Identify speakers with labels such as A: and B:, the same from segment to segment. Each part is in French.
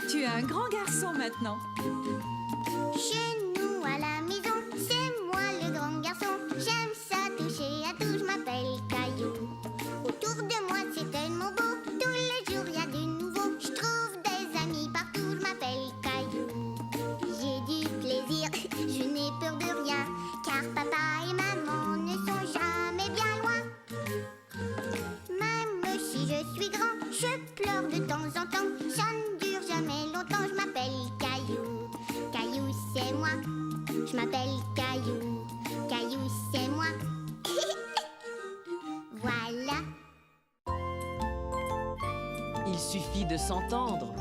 A: Tu es un grand garçon maintenant.
B: Chez nous à la maison, c'est moi le grand garçon. J'aime ça toucher à tout, je m'appelle Caillou. Autour de moi c'est tellement beau, tous les jours y a de nouveau. Je trouve des amis partout, je m'appelle Caillou. J'ai du plaisir, je n'ai peur de rien, car papa et maman ne sont jamais bien loin. Même si je suis grand, je pleure de temps en temps. Ça ne dure jamais longtemps, je m'appelle Caillou. Caillou c'est moi, je m'appelle Caillou. Caillou c'est moi. Voilà.
C: Il suffit de s'entendre.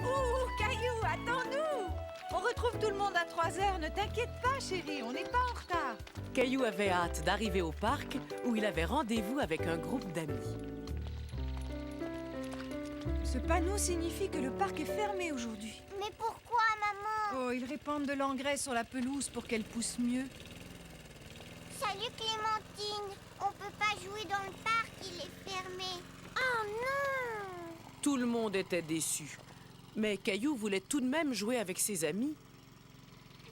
A: Ouh, Caillou, attends-nous! On retrouve tout le monde à 3 heures. Ne t'inquiète pas, chérie, on n'est pas en retard.
C: Caillou avait hâte d'arriver au parc où il avait rendez-vous avec un groupe d'amis.
A: Ce panneau signifie que le parc est fermé aujourd'hui.
B: Mais pourquoi, maman?
A: Oh, ils répandent de l'engrais sur la pelouse pour qu'elle pousse mieux.
B: Salut Clémentine. On peut pas jouer dans le parc, il est fermé. Oh non!
C: Tout le monde était déçu. Mais Caillou voulait tout de même jouer avec ses amis.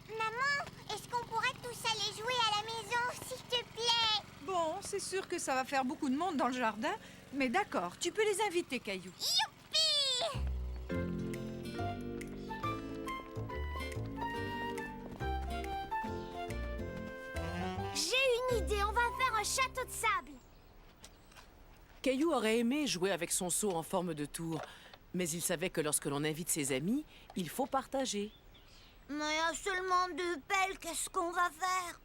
B: Maman, est-ce qu'on pourrait tous aller jouer à la maison, s'il te plaît?
A: Bon, c'est sûr que ça va faire beaucoup de monde dans le jardin, mais d'accord, tu peux les inviter, Caillou.
B: Youpi!
D: J'ai une idée, on va faire un château de sable.
C: Caillou aurait aimé jouer avec son seau en forme de tour, mais il savait que lorsque l'on invite ses amis, il faut partager.
D: Mais il y a seulement 2 pelles, qu'est-ce qu'on va faire?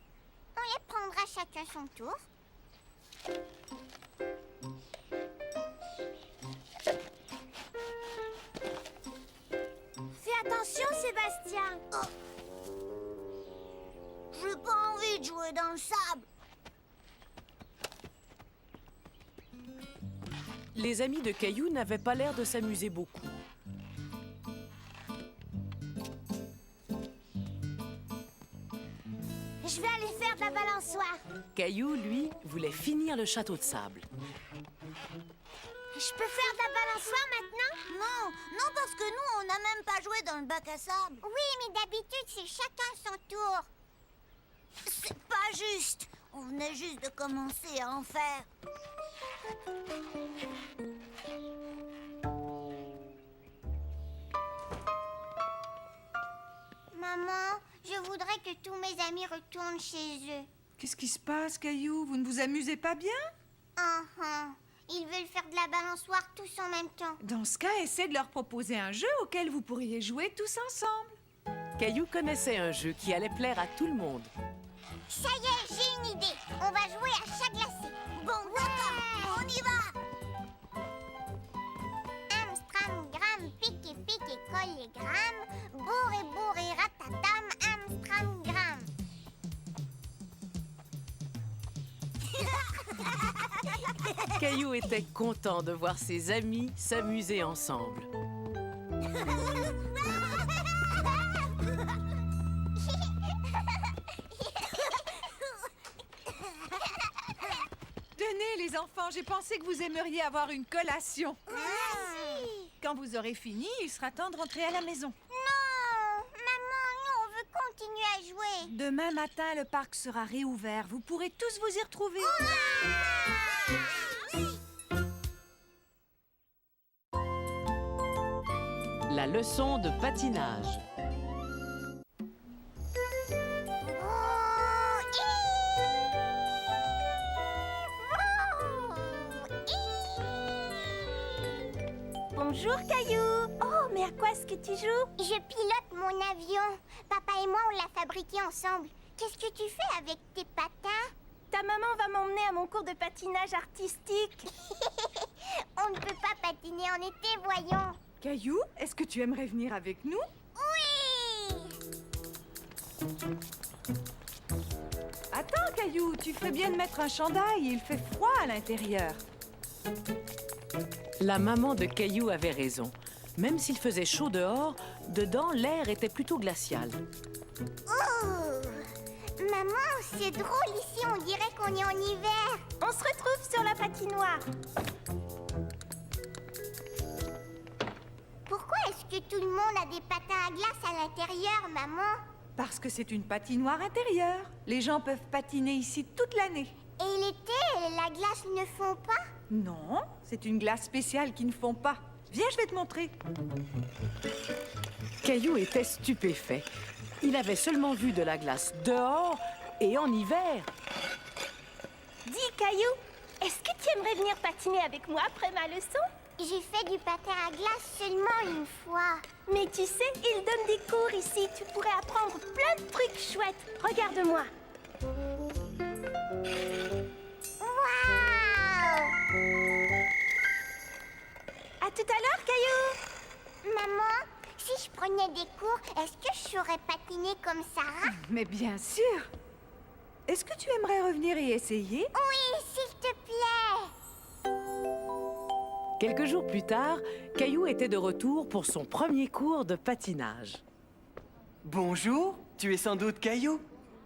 B: On les prendra chacun son tour.
D: Fais attention, Sébastien. J'ai pas envie de jouer dans le sable.
C: Les amis de Caillou n'avaient pas l'air de s'amuser beaucoup.
D: Je vais aller faire de la balançoire.
C: Caillou, lui, voulait finir le château de sable.
D: Je peux faire de la balançoire maintenant? Non, parce que nous, on n'a même pas joué dans le bac à sable.
B: Oui, mais d'habitude, c'est chacun son tour.
D: C'est pas juste. On venait juste de commencer à en faire.
B: Maman, je voudrais que tous mes amis retournent chez eux.
A: Qu'est-ce qui se passe, Caillou? Vous ne vous amusez pas bien?
B: Ils veulent faire de la balançoire tous en même temps.
A: Dans ce cas, essaie de leur proposer un jeu auquel vous pourriez jouer tous ensemble.
C: Caillou connaissait un jeu qui allait plaire à tout le monde.
B: Ça y est, j'ai une idée. On va jouer à chat glacé.
D: Bon, d'accord, on y va.
B: Amstramgram, pique et pique et colle et gramme. Bourre et ratatam, Amstramgram.
C: Caillou était content de voir ses amis s'amuser ensemble.
A: Tenez, les enfants, j'ai pensé que vous aimeriez avoir une collation. Quand vous aurez fini, il sera temps de rentrer à la maison.
B: Non, maman, nous, on veut continuer à jouer.
A: Demain matin, le parc sera réouvert. Vous pourrez tous vous y retrouver.
C: La leçon de patinage.
D: Bonjour, Caillou. Oh, mais à quoi est-ce que tu joues?
B: Je pilote mon avion. Papa et moi, on l'a fabriqué ensemble. Qu'est-ce que tu fais avec tes patins?
D: Ta maman va m'emmener à mon cours de patinage artistique.
B: On ne peut pas patiner en été, voyons.
A: Caillou, est-ce que tu aimerais venir avec nous?
B: Oui!
A: Attends, Caillou, tu ferais bien de mettre un chandail. Il fait froid à l'intérieur.
C: La maman de Caillou avait raison. Même s'il faisait chaud dehors, dedans, l'air était plutôt glacial.
B: Oh! Maman, Maman, c'est drôle ici, on dirait qu'on est en hiver.
E: On se retrouve sur la patinoire.
B: Pourquoi est-ce que tout le monde a des patins à glace à l'intérieur, maman?
A: Parce que c'est une patinoire intérieure. Les gens peuvent patiner ici toute l'année.
B: Et l'été, la glace ne fond pas?
A: Non, c'est une glace spéciale qui ne fond pas. Viens, je vais te montrer.
C: Caillou était stupéfait. Il avait seulement vu de la glace dehors et en hiver.
E: Dis, Caillou, est-ce que tu aimerais venir patiner avec moi après ma leçon?
B: J'ai fait du patin à glace seulement une fois.
E: Mais tu sais, ils donnent des cours ici. Tu pourrais apprendre plein de trucs chouettes. Regarde-moi.
B: Waouh!
E: À tout à l'heure, Caillou.
B: Maman, si je prenais des cours, est-ce que je saurais patiner comme Sarah?
A: Mais bien sûr. Est-ce que tu aimerais revenir y essayer?
B: Oui, s'il te plaît.
C: Quelques jours plus tard, Caillou était de retour pour son premier cours de patinage.
F: Bonjour, tu es sans doute Caillou.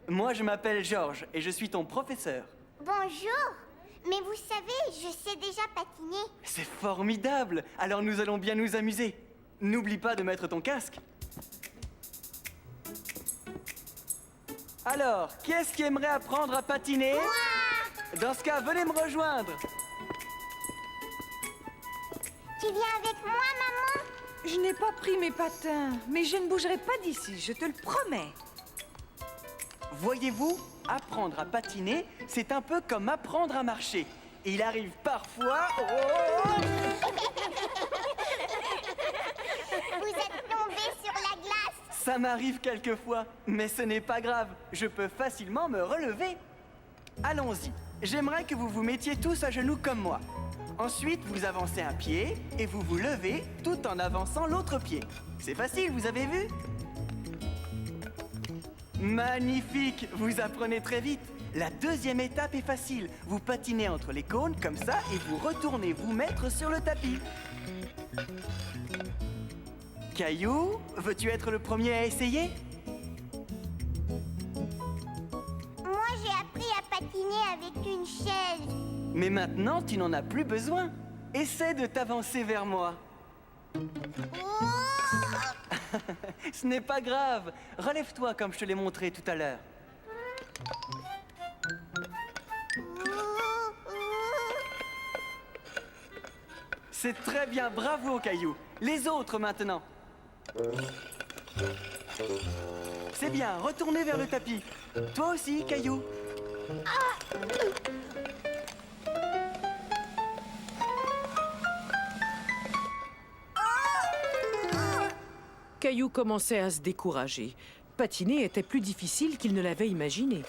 F: Moi, je m'appelle Georges et je suis ton professeur.
B: Bonjour. Mais vous savez, je sais déjà patiner.
F: C'est formidable. Alors nous allons bien nous amuser. N'oublie pas de mettre ton casque. Alors, qui est-ce qui aimerait apprendre à patiner? Dans ce cas, venez me rejoindre.
B: Tu viens avec moi, maman?
A: Je n'ai pas pris mes patins, mais je ne bougerai pas d'ici, je te le promets.
F: Voyez-vous, apprendre à patiner, c'est un peu comme apprendre à marcher. Il arrive parfois... Oh!
B: Vous êtes tombé sur la glace.
F: Ça m'arrive quelquefois, mais ce n'est pas grave. Je peux facilement me relever. Allons-y. J'aimerais que vous vous mettiez tous à genoux comme moi. Ensuite, vous avancez un pied et vous vous levez tout en avançant l'autre pied. C'est facile, vous avez vu? Magnifique! Vous apprenez très vite. La deuxième étape est facile. Vous patinez entre les cônes comme ça et vous retournez vous mettre sur le tapis. Caillou, veux-tu être le premier à essayer?
B: Moi, j'ai appris à patiner avec une chaise.
F: Mais maintenant, tu n'en as plus besoin. Essaie de t'avancer vers moi.
B: Oh!
F: Ce n'est pas grave. Relève-toi comme je te l'ai montré tout à l'heure. C'est très bien, bravo Caillou. Les autres maintenant. C'est bien, retournez vers le tapis. Toi aussi, Caillou.
C: Caillou commençait à se décourager. Patiner était plus difficile qu'il ne l'avait imaginé.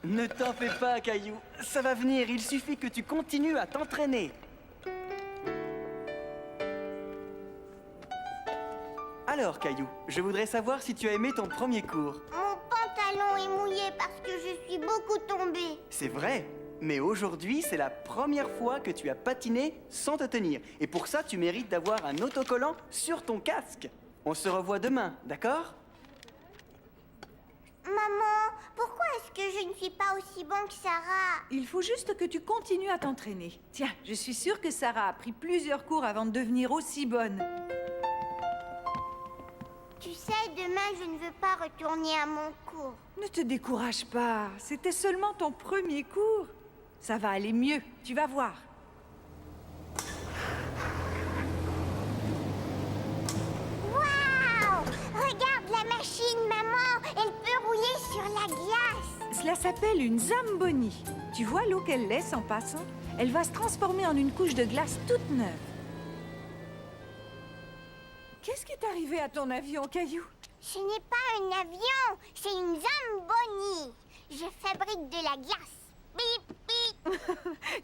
F: Ne t'en fais pas, Caillou. Ça va venir, il suffit que tu continues à t'entraîner. Alors, Caillou, je voudrais savoir si tu as aimé ton premier cours.
B: Mon pantalon est mouillé parce que je suis beaucoup tombée.
F: C'est vrai, mais aujourd'hui, c'est la première fois que tu as patiné sans te tenir. Et pour ça, tu mérites d'avoir un autocollant sur ton casque. On se revoit demain, d'accord?
B: Maman, pourquoi est-ce que je ne suis pas aussi bon que Sarah?
A: Il faut juste que tu continues à t'entraîner. Tiens, je suis sûre que Sarah a pris plusieurs cours avant de devenir aussi bonne.
B: Tu sais, demain, je ne veux pas retourner à mon cours.
A: Ne te décourage pas, c'était seulement ton premier cours. Ça va aller mieux, tu vas voir.
B: Waouh! Regarde la machine, maman! Elle peut rouler sur la glace.
A: Cela s'appelle une Zamboni. Tu vois l'eau qu'elle laisse en passant? Elle va se transformer en une couche de glace toute neuve. Qu'est-ce qui est arrivé à ton avion, Caillou?
B: Ce n'est pas un avion, c'est une Zamboni. Je fabrique de la glace. Bip, bip.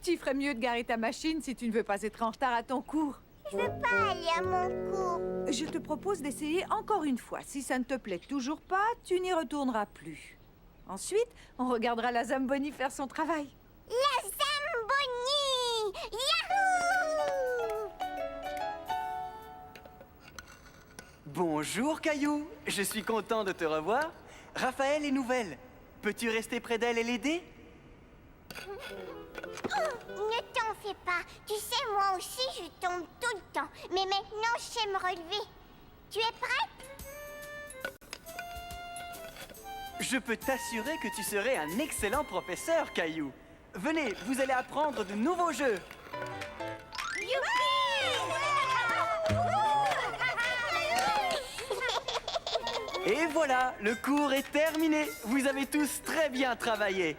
A: Tu ferais mieux de garer ta machine si tu ne veux pas être en retard à ton cours.
B: Je veux pas aller à mon cours.
A: Je te propose d'essayer encore une fois. Si ça ne te plaît toujours pas, tu n'y retourneras plus. Ensuite, on regardera la Zamboni faire son travail.
B: La Zamboni! Yahoo!
F: Bonjour, Caillou. Je suis content de te revoir. Raphaël est nouvelle. Peux-tu rester près d'elle et l'aider?
B: Ne t'en fais pas. Tu sais, moi aussi, je tombe tout le temps. Mais maintenant, je sais me relever. Tu es prête?
F: Je peux t'assurer que tu serais un excellent professeur, Caillou. Venez, vous allez apprendre de nouveaux jeux. Et voilà, le cours est terminé. Vous avez tous très bien travaillé.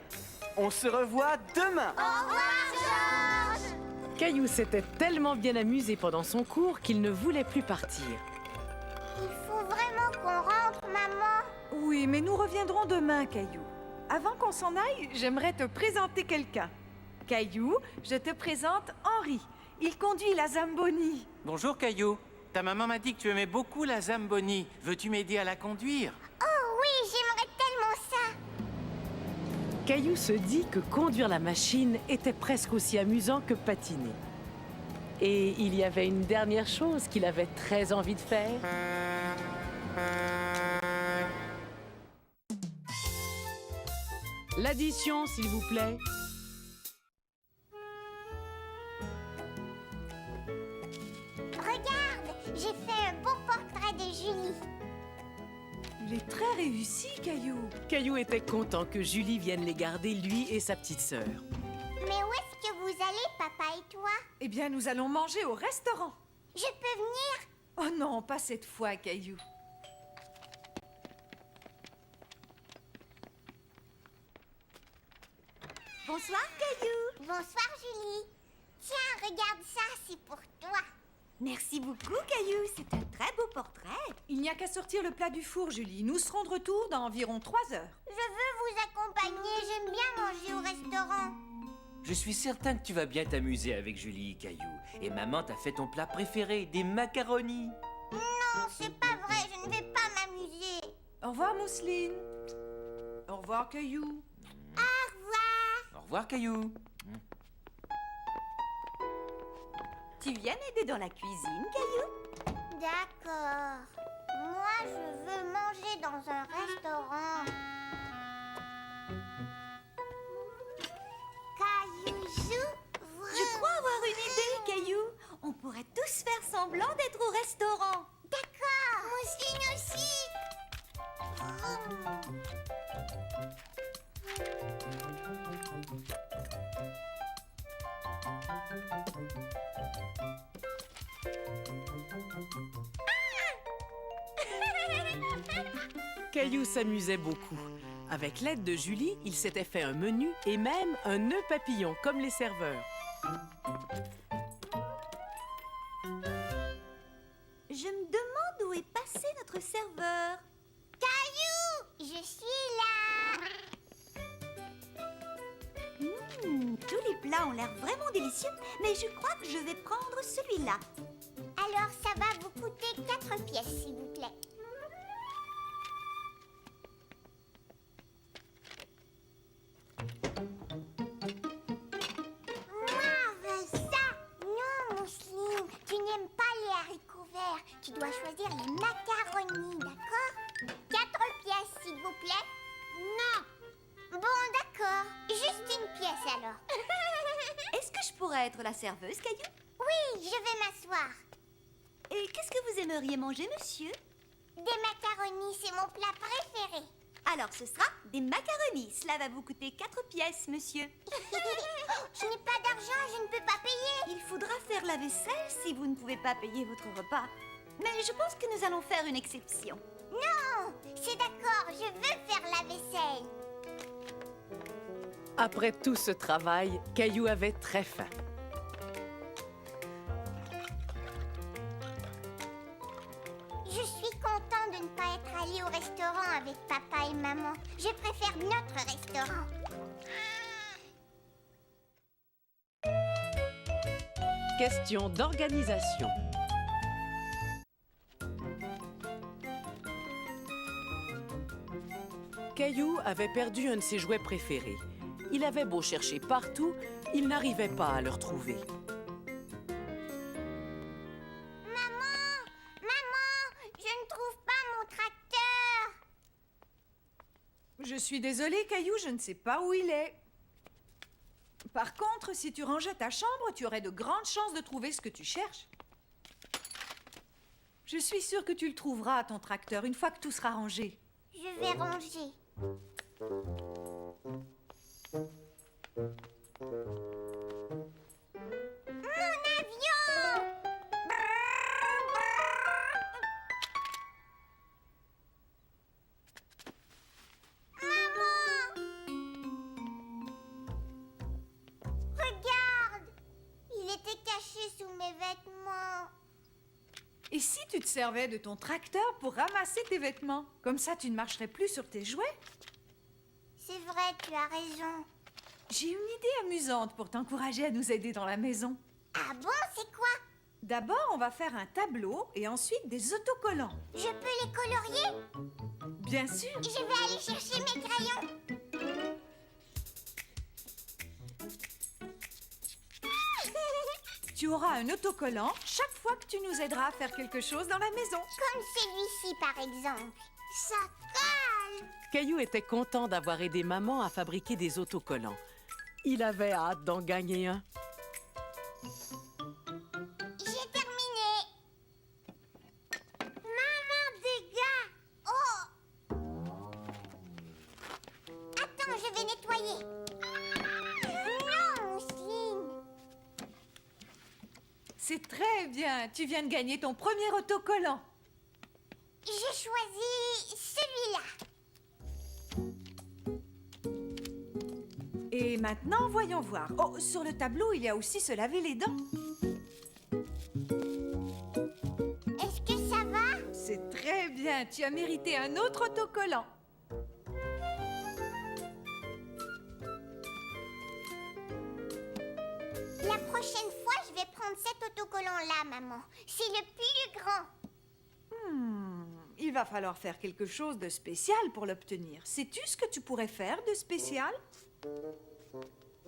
F: On se revoit demain.
B: Au revoir, Georges.
C: Caillou s'était tellement bien amusé pendant son cours qu'il ne voulait plus partir.
B: Il faut vraiment qu'on rentre, maman.
A: Oui, mais nous reviendrons demain, Caillou. Avant qu'on s'en aille, j'aimerais te présenter quelqu'un. Caillou, je te présente Henri. Il conduit la Zamboni.
G: Bonjour Caillou. Ta maman m'a dit que tu aimais beaucoup la Zamboni. Veux-tu m'aider à la conduire?
B: Oh oui, j'aimerais tellement ça.
C: Caillou se dit que conduire la machine était presque aussi amusant que patiner. Et il y avait une dernière chose qu'il avait très envie de faire. L'addition, s'il vous plaît.
B: Regarde, j'ai fait un beau portrait de Julie.
A: Il est très réussi, Caillou.
C: Caillou était content que Julie vienne les garder, lui et sa petite sœur.
B: Mais où est-ce que vous allez, papa et toi?
A: Eh bien, nous allons manger au restaurant.
B: Je peux venir?
A: Oh non, pas cette fois, Caillou.
D: Bonsoir, Caillou.
B: Bonsoir, Julie. Tiens, regarde ça, c'est pour toi.
D: Merci beaucoup, Caillou. C'est un très beau portrait.
A: Il n'y a qu'à sortir le plat du four, Julie. Nous serons de retour dans environ 3 heures.
B: Je veux vous accompagner, j'aime bien manger au restaurant.
H: Je suis certain que tu vas bien t'amuser avec Julie, Caillou. Et maman t'a fait ton plat préféré, des macaronis.
B: Non, c'est pas vrai, je ne vais pas m'amuser.
A: Au revoir, Mousseline. Au revoir, Caillou.
B: Au revoir.
H: Au revoir, Caillou.
D: Tu viens m'aider dans la cuisine, Caillou?
B: D'accord. Moi, je veux manger dans un restaurant. Caillou, j'ouvre.
D: Je crois avoir une idée, Caillou. On pourrait tous faire semblant d'être au restaurant.
B: D'accord. Mousseline aussi.
C: Caillou s'amusait beaucoup. Avec l'aide de Julie, il s'était fait un menu et même un nœud papillon, comme les serveurs.
D: Je me demande où est passé notre serveur.
B: Caillou, je suis là.
D: Tous les plats ont l'air vraiment délicieux, mais je crois que je vais prendre celui-là.
B: Alors, ça va vous coûter 4 pièces, s'il vous plaît. Moi, veux ça. Non, Mousseline, tu n'aimes pas les haricots verts. Tu dois choisir les macaronis, d'accord? 4 pièces, s'il vous plaît. Non. Bon, d'accord. Juste une pièce, alors.
D: Est-ce que je pourrais être la serveuse, Caillou?
B: Oui, je vais m'asseoir.
D: Et qu'est-ce que vous aimeriez manger, monsieur?
B: Des macaronis, c'est mon plat préféré.
D: Alors ce sera des macaronis. Cela va vous coûter 4 pièces, monsieur.
B: Je n'ai pas d'argent, je ne peux pas payer.
D: Il faudra faire la vaisselle si vous ne pouvez pas payer votre repas. Mais je pense que nous allons faire une exception.
B: Non, c'est d'accord, je veux faire la vaisselle.
C: Après tout ce travail, Caillou avait très faim.
B: Je suis content de ne pas être allé au restaurant avec papa et maman. Je préfère notre restaurant.
C: Question d'organisation. Caillou avait perdu un de ses jouets préférés. Il avait beau chercher partout, il n'arrivait pas à le retrouver.
B: Maman, je ne trouve pas mon tracteur.
A: Je suis désolée, Caillou, je ne sais pas où il est. Par contre, si tu rangeais ta chambre, tu aurais de grandes chances de trouver ce que tu cherches. Je suis sûre que tu le trouveras, ton tracteur, une fois que tout sera rangé.
B: Je vais ranger. Mon avion! Maman! Regarde! Il était caché sous mes vêtements.
A: Et si tu te servais de ton tracteur pour ramasser tes vêtements? Comme ça, tu ne marcherais plus sur tes jouets.
B: C'est vrai, tu as raison.
A: J'ai une idée amusante pour t'encourager à nous aider dans la maison.
B: Ah bon, c'est quoi?
A: D'abord, on va faire un tableau et ensuite des autocollants.
B: Je peux les colorier?
A: Bien sûr.
B: Je vais aller chercher mes crayons.
A: Tu auras un autocollant chaque fois que tu nous aideras à faire quelque chose dans la maison.
B: Comme celui-ci, par exemple. Ça colle!
C: Caillou était content d'avoir aidé maman à fabriquer des autocollants. Il avait hâte d'en gagner un.
B: J'ai terminé. Maman, dégâts! Oh! Attends, je vais nettoyer. Non, Mousseline.
A: C'est très bien. Tu viens de gagner ton premier autocollant.
B: J'ai choisi celui-là.
A: Et maintenant, voyons voir. Oh, sur le tableau, il y a aussi se laver les dents.
B: Est-ce que ça va?
A: C'est très bien. Tu as mérité un autre autocollant.
B: La prochaine fois, je vais prendre cet autocollant-là, maman. C'est le plus grand.
A: Il va falloir faire quelque chose de spécial pour l'obtenir. Sais-tu ce que tu pourrais faire de spécial?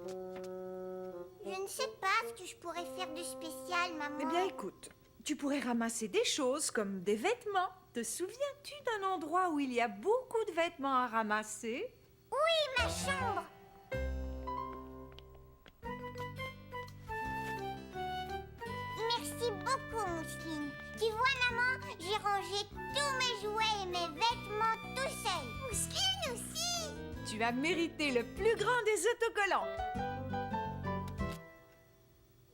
B: Je ne sais pas ce que je pourrais faire de spécial, maman.
A: Eh bien, écoute, tu pourrais ramasser des choses comme des vêtements. Te souviens-tu d'un endroit où il y a beaucoup de vêtements à ramasser?
B: Oui, ma chambre. Merci beaucoup, Mousseline. Tu vois, maman, j'ai rangé tous mes jouets et mes vêtements tout seul. Mousseline aussi.
A: Tu as mérité le plus grand des autocollants.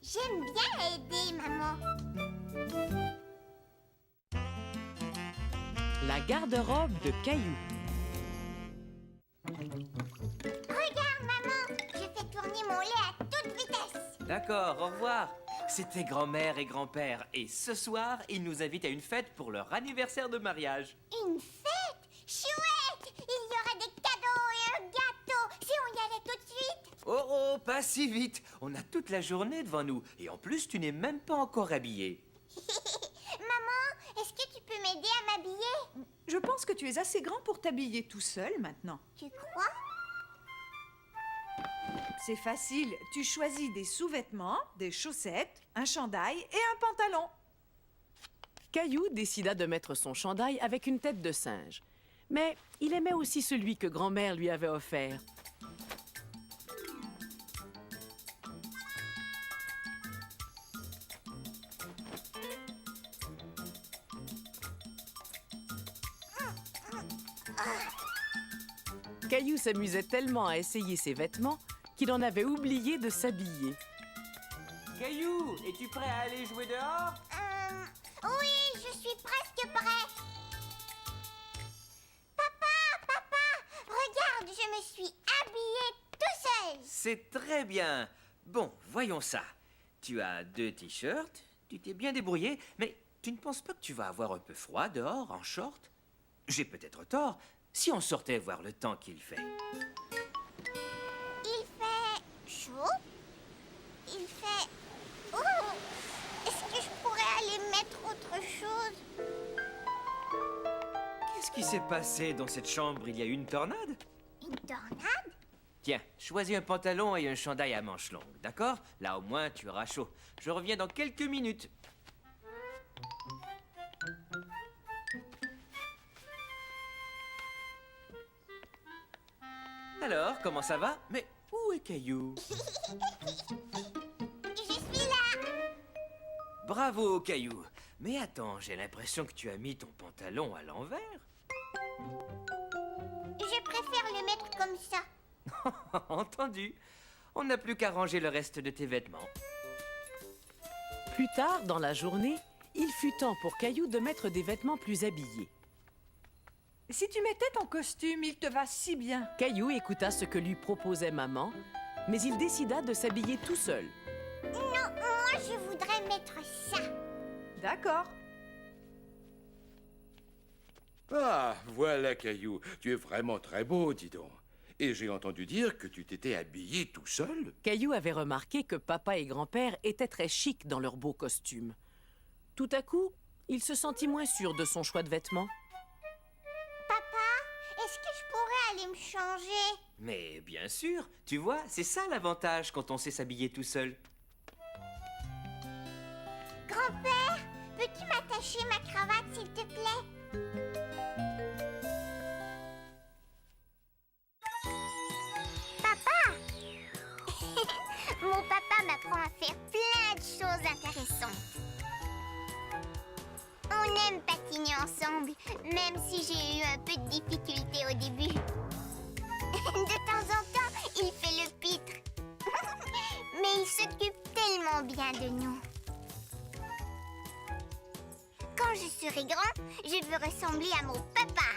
B: J'aime bien aider, maman.
C: La garde-robe de Caillou.
B: Regarde, maman, je fais tourner mon lait à toute vitesse.
H: D'accord, au revoir. C'était grand-mère et grand-père. Et ce soir, ils nous invitent à une fête pour leur anniversaire de mariage.
B: Une fête? Chouette! Il y aura des cadeaux et un gâteau. Si on y allait tout de suite.
H: Oh, oh, pas si vite. On a toute la journée devant nous. Et en plus, tu n'es même pas encore habillée.
B: Maman, est-ce que tu peux m'aider à m'habiller?
A: Je pense que tu es assez grand pour t'habiller tout seul maintenant.
B: Tu crois?
A: C'est facile. Tu choisis des sous-vêtements, des chaussettes, un chandail et un pantalon.
C: Caillou décida de mettre son chandail avec une tête de singe. Mais il aimait aussi celui que grand-mère lui avait offert. Caillou s'amusait tellement à essayer ses vêtements qu'il en avait oublié de s'habiller.
H: Caillou, es-tu prêt à aller jouer dehors?
B: Oui, je suis presque prêt. Papa, regarde, je me suis habillée tout seul.
H: C'est très bien. Bon, voyons ça. Tu as 2 t-shirts, tu t'es bien débrouillé, mais tu ne penses pas que tu vas avoir un peu froid dehors, en short? J'ai peut-être tort. Si on sortait voir le temps qu'il fait.
B: Il fait chaud. Il fait... Oh! Est-ce que je pourrais aller mettre autre chose?
H: Qu'est-ce qui s'est passé dans cette chambre? Il y a eu une tornade?
B: Une tornade?
H: Tiens, choisis un pantalon et un chandail à manches longues, d'accord? Là, au moins, tu auras chaud. Je reviens dans quelques minutes. Alors, comment ça va? Mais où est Caillou?
B: Je suis là.
H: Bravo, Caillou. Mais attends, j'ai l'impression que tu as mis ton pantalon à l'envers.
B: Je préfère le mettre comme ça.
H: Entendu. On n'a plus qu'à ranger le reste de tes vêtements.
C: Plus tard, dans la journée, il fut temps pour Caillou de mettre des vêtements plus habillés.
A: Si tu mettais ton costume, il te va si bien.
C: Caillou écouta ce que lui proposait maman, mais il décida de s'habiller tout seul.
B: Non, moi je voudrais mettre ça.
A: D'accord.
I: Ah, voilà, Caillou. Tu es vraiment très beau, dis donc. Et j'ai entendu dire que tu t'étais habillé tout seul.
C: Caillou avait remarqué que papa et grand-père étaient très chics dans leurs beaux costumes. Tout à coup, il se sentit moins sûr de son choix de vêtements.
B: Papa, est-ce que je pourrais aller me changer?
H: Mais bien sûr, tu vois, c'est ça l'avantage quand on sait s'habiller tout seul.
B: Grand-père, peux-tu m'attacher ma cravate, s'il te plaît? Papa! Mon papa m'apprend à faire plein de choses intéressantes. On aime patiner ensemble, même si j'ai eu un peu de difficulté au début. De temps en temps, il fait le pitre. Mais il s'occupe tellement bien de nous. Quand je serai grand, je veux ressembler à mon papa.